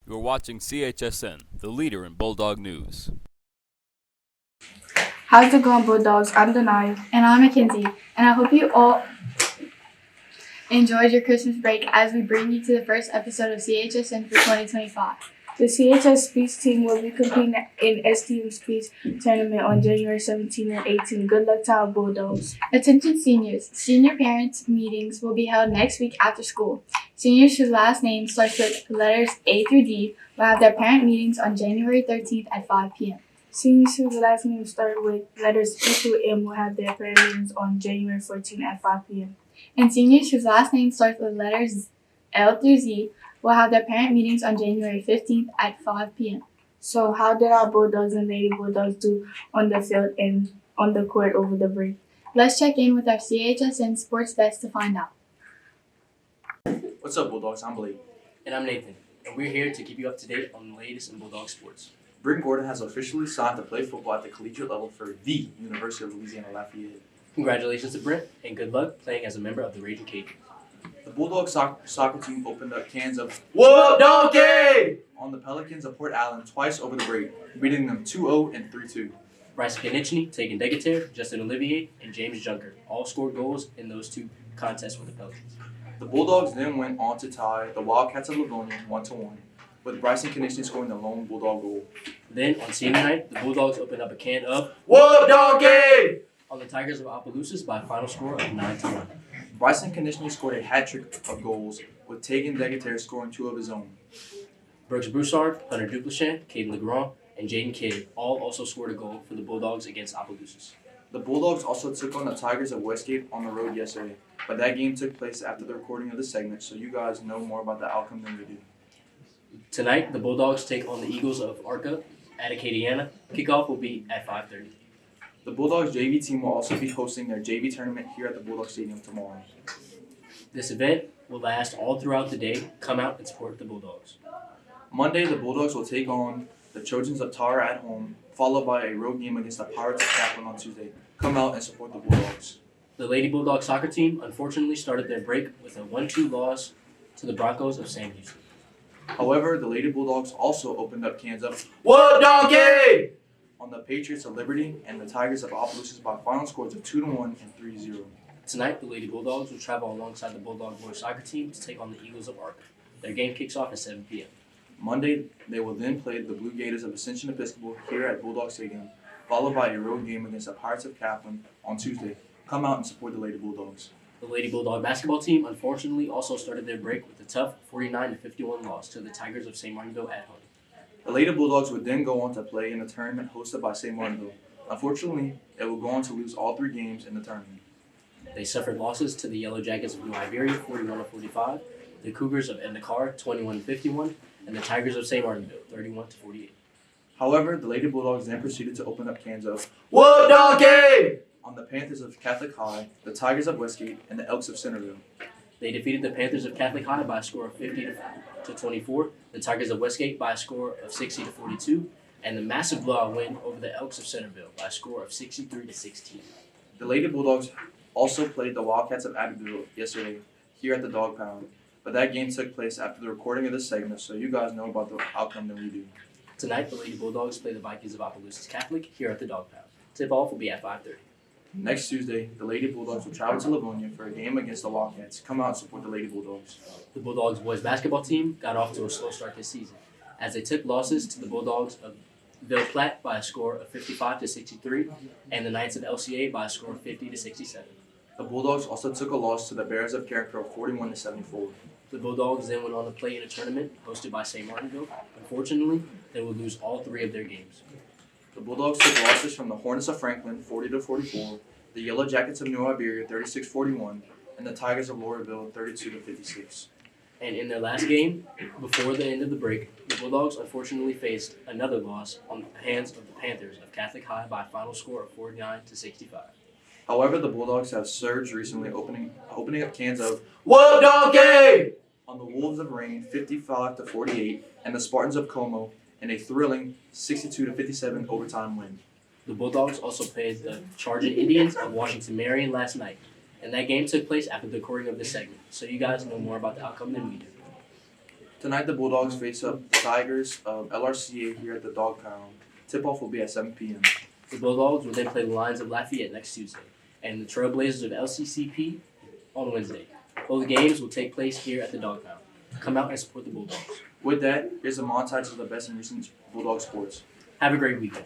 You're watching CHSN, the leader in Bulldog news. How's it going, Bulldogs? I'm Denai. And I'm Mackenzie, and I hope you all Enjoyed your Christmas break as we bring you to the first episode of CHSN for 2025. The CHS Speech team will be competing in STM Speech Tournament on January 17 and 18. Good luck to our Bulldogs. Attention seniors. Senior parents meetings will be held next week after school. Seniors whose last name starts with letters A through D will have their parent meetings on January 13th at 5 p.m. Seniors whose last name start with letters E through M will have their parent meetings on January 14 at 5 p.m. And seniors whose last name starts with letters L through Z will have their parent meetings on January 15th at 5 p.m. So how did our Bulldogs and Lady Bulldogs do on the field and on the court over the break? Let's check in with our CHSN sports desk to find out. What's up, Bulldogs? I'm Blake. And I'm Nathan, and we're here to keep you up to date on the latest in Bulldog sports. Bryn Gordon has officially signed to play football at the collegiate level for the University of Louisiana Lafayette. Congratulations to Brent, and good luck playing as a member of the Raging Cajuns. The Bulldog soccer team opened up cans of Whoop Donkey on the Pelicans of Port Allen twice over the break, beating them 2-0 and 3-2. Bryce Kanichny, Tegan Degater, Justin Olivier, and James Junker all scored goals in those two contests with the Pelicans. The Bulldogs then went on to tie the Wildcats of Livonia 1-1, with Bryson Kanichny scoring the lone Bulldog goal. Then, on senior night, the Bulldogs opened up a can of Whoop Donkey on the Tigers of Opelousas by a final score of 9-1. Bryson Kanichny scored a hat-trick of goals, with Tegan Degater scoring 2 of his own. Brooks Broussard, Hunter Duplichamp, Caden Legrand, and Jaden Kidd all also scored a goal for the Bulldogs against Opelousas. The Bulldogs also took on the Tigers of Westgate on the road yesterday, but that game took place after the recording of this segment, so you guys know more about the outcome than we do. Tonight, the Bulldogs take on the Eagles of Arca at Acadiana. Kickoff will be at 5:30. The Bulldogs JV team will also be hosting their JV tournament here at the Bulldog Stadium tomorrow. This event will last all throughout the day. Come out and support the Bulldogs. Monday, the Bulldogs will take on the Trojans of Tara at home, followed by a road game against the Pirates of Kaplan on Tuesday. Come out and support the Bulldogs. The Lady Bulldog soccer team unfortunately started their break with a 1-2 loss to the Broncos of Sam Houston. However, the Lady Bulldogs also opened up cans of Whoop Donkey on the Patriots of Liberty and the Tigers of Opelousas by final scores of 2-1 and 3-0. Tonight, the Lady Bulldogs will travel alongside the Bulldog boys soccer team to take on the Eagles of Arca. Their game kicks off at 7 p.m. Monday, they will then play the Blue Gators of Ascension Episcopal here at Bulldog Stadium, followed by a road game against the Pirates of Kaplan on Tuesday. Come out and support the Lady Bulldogs. The Lady Bulldog basketball team unfortunately also started their break with a tough 49-51 loss to the Tigers of St. Martinville at home. The Lady Bulldogs would then go on to play in a tournament hosted by St. Martinville. Unfortunately, they will go on to lose all 3 games in the tournament. They suffered losses to the Yellow Jackets of New Iberia 41-45, the Cougars of Endicott 21-51, and the Tigers of St. Martinville 31-48. However, the Lady Bulldogs then proceeded to open up cans of Whoop Donkey on the Panthers of Catholic High, the Tigers of Westgate, and the Elks of Centerville. They defeated the Panthers of Catholic High by a score of 50-24, the Tigers of Westgate by a score of 60-42, and the massive blowout win over the Elks of Centerville by a score of 63-16. The Lady Bulldogs also played the Wildcats of Abbeville yesterday here at the Dog Pound, but that game took place after the recording of this segment, so you guys know about the outcome than we do. Tonight, the Lady Bulldogs play the Vikings of Opelousas Catholic here at the Dog Pound. Tip-off will be at 5:30. Next Tuesday, the Lady Bulldogs will travel to Livonia for a game against the Wildcats. Come out and support the Lady Bulldogs. The Bulldogs boys basketball team got off to a slow start this season, as they took losses to the Bulldogs of Ville Platte by a score of 55-63, and the Knights of LCA by a score of 50-67. The Bulldogs also took a loss to the Bears of Character of 41-74. The Bulldogs then went on to play in a tournament hosted by St. Martinville. Unfortunately, they will lose all 3 of their games. The Bulldogs took losses from the Hornets of Franklin 40-44, the Yellow Jackets of New Iberia 36-41, and the Tigers of Laurelville 32-56. And in their last game, before the end of the break, the Bulldogs unfortunately faced another loss on the hands of the Panthers of Catholic High by a final score of 49-65. However, the Bulldogs have surged recently, opening up cans of Whoop Donkey on the Wolves of Rain 55-48 and the Spartans of Como in a thrilling 62-57 overtime win. The Bulldogs also played the Charging Indians of Washington Marion last night, and that game took place after the recording of this segment, so you guys know more about the outcome than we do. Tonight, the Bulldogs face up the Tigers of LRCA here at the Dog Pound. Tip-off will be at 7 p.m. The Bulldogs will then play the Lions of Lafayette next Tuesday, and the Trailblazers of LCCP on Wednesday. Both games will take place here at the Dog Pound. Come out and support the Bulldogs. With that, here's a montage of the best in recent Bulldog sports. Have a great weekend.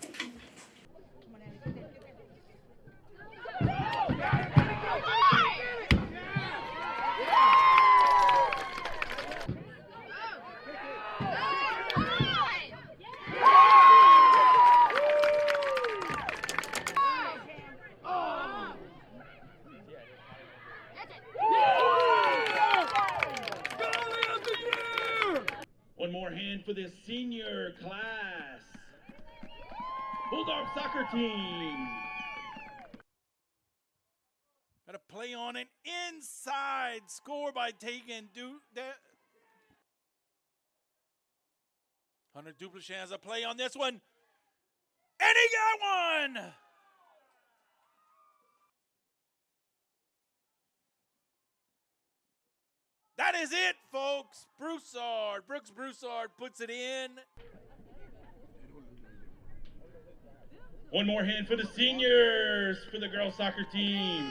One more hand for the senior class. Bulldog soccer team. Got a play on it inside. Score by taking Hunter Duplichet has a play on this one. And he got one! That is it, folks. Brooks Broussard puts it in. One more hand for the seniors for the girls soccer team.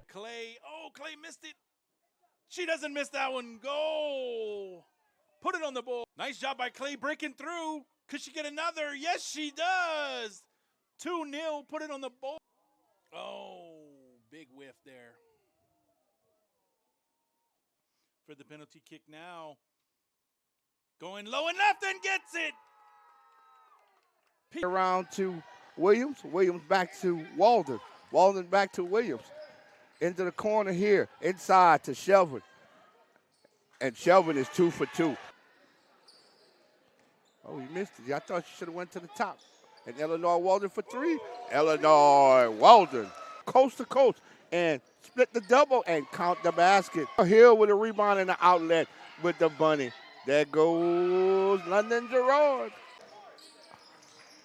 Clay missed it. She doesn't miss that one. Goal. Put it on the board. Nice job by Clay breaking through. Could she get another? Yes, she does. 2-0. Put it on the board. Oh, big whiff there. For the penalty kick now. Going low and left and gets it. Around to Williams. Williams back to Walden. Walden back to Williams. Into the corner here. Inside to Shelvin. And Shelvin is 2 for 2. Oh, he missed it. I thought she should have went to the top. And Illinois Walden for 3. Illinois Walden. Coast to coast. And split the double and count the basket. Hill with a rebound and an outlet with the bunny. There goes London Gerard.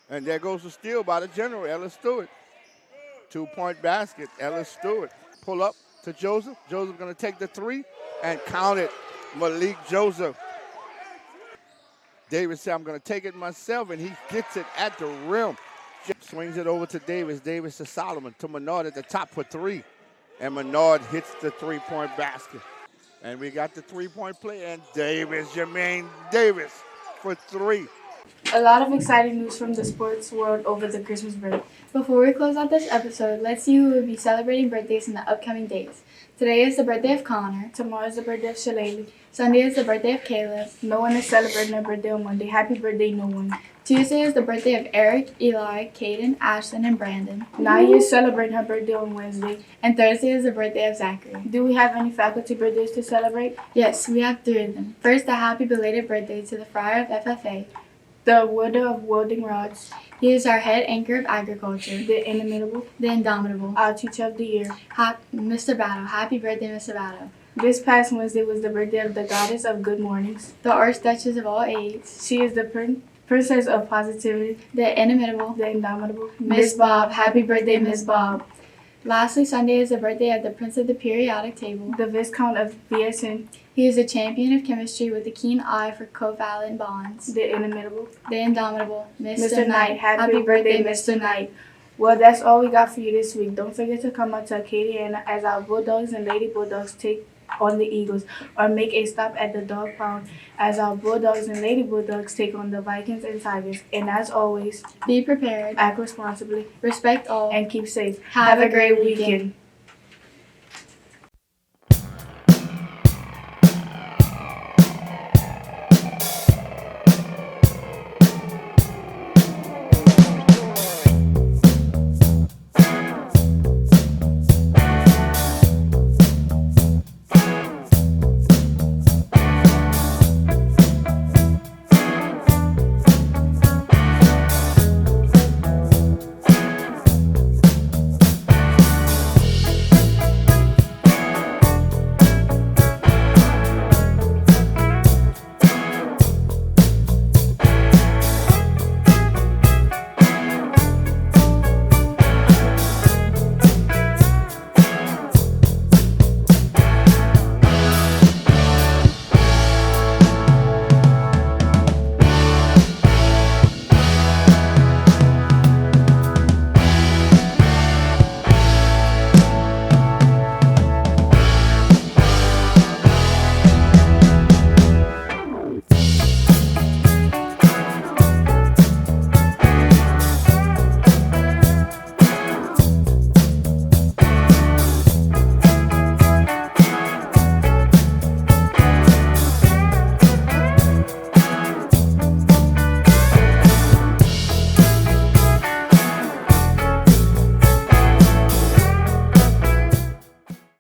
And there goes the steal by the general, Ellis Stewart. 2-point basket, Ellis Stewart. Pull up to Joseph. Joseph going to take the 3 and count it. Malik Joseph. Davis said, I'm going to take it myself, and he gets it at the rim. Swings it over to Davis. Davis to Solomon. To Menard at the top for 3. And Menard hits the 3-point basket. And we got the 3-point play, and Jermaine Davis for 3. A lot of exciting news from the sports world over the Christmas break. Before we close out this episode, let's see who will be celebrating birthdays in the upcoming days. Today is the birthday of Connor. Tomorrow is the birthday of Shalali. Sunday is the birthday of Caleb. No one is celebrating their birthday on Monday. Happy birthday, no one. Tuesday is the birthday of Eric, Eli, Caden, Ashlyn, and Brandon. Naya is celebrating her birthday on Wednesday. And Thursday is the birthday of Zachary. Do we have any faculty birthdays to celebrate? Yes, we have 3 of them. First, a happy belated birthday to the Friar of FFA. The widow of welding rods. He is our head anchor of agriculture. The inimitable. The indomitable. Our teacher of the year. Mr. Battle. Happy birthday, Mr. Battle. This past Wednesday was the birthday of the goddess of good mornings. The Archduchess of all AIDS. She is the princess of positivity. The inimitable. The indomitable. Miss Bob. Happy birthday, Miss Bob. Lastly, Sunday is the birthday of the Prince of the Periodic Table. The Viscount of BSN. He is a champion of chemistry with a keen eye for covalent bonds. The inimitable. The indomitable. Mr. Knight. Happy birthday, Mr. Knight. Well, that's all we got for you this week. Don't forget to come out to Acadiana as our Bulldogs and Lady Bulldogs take on the Eagles, or make a stop at the Dog Pound as our Bulldogs and Lady Bulldogs take on the Vikings and Tigers. And as always, be prepared, act responsibly, respect all, and keep safe. Have a great weekend.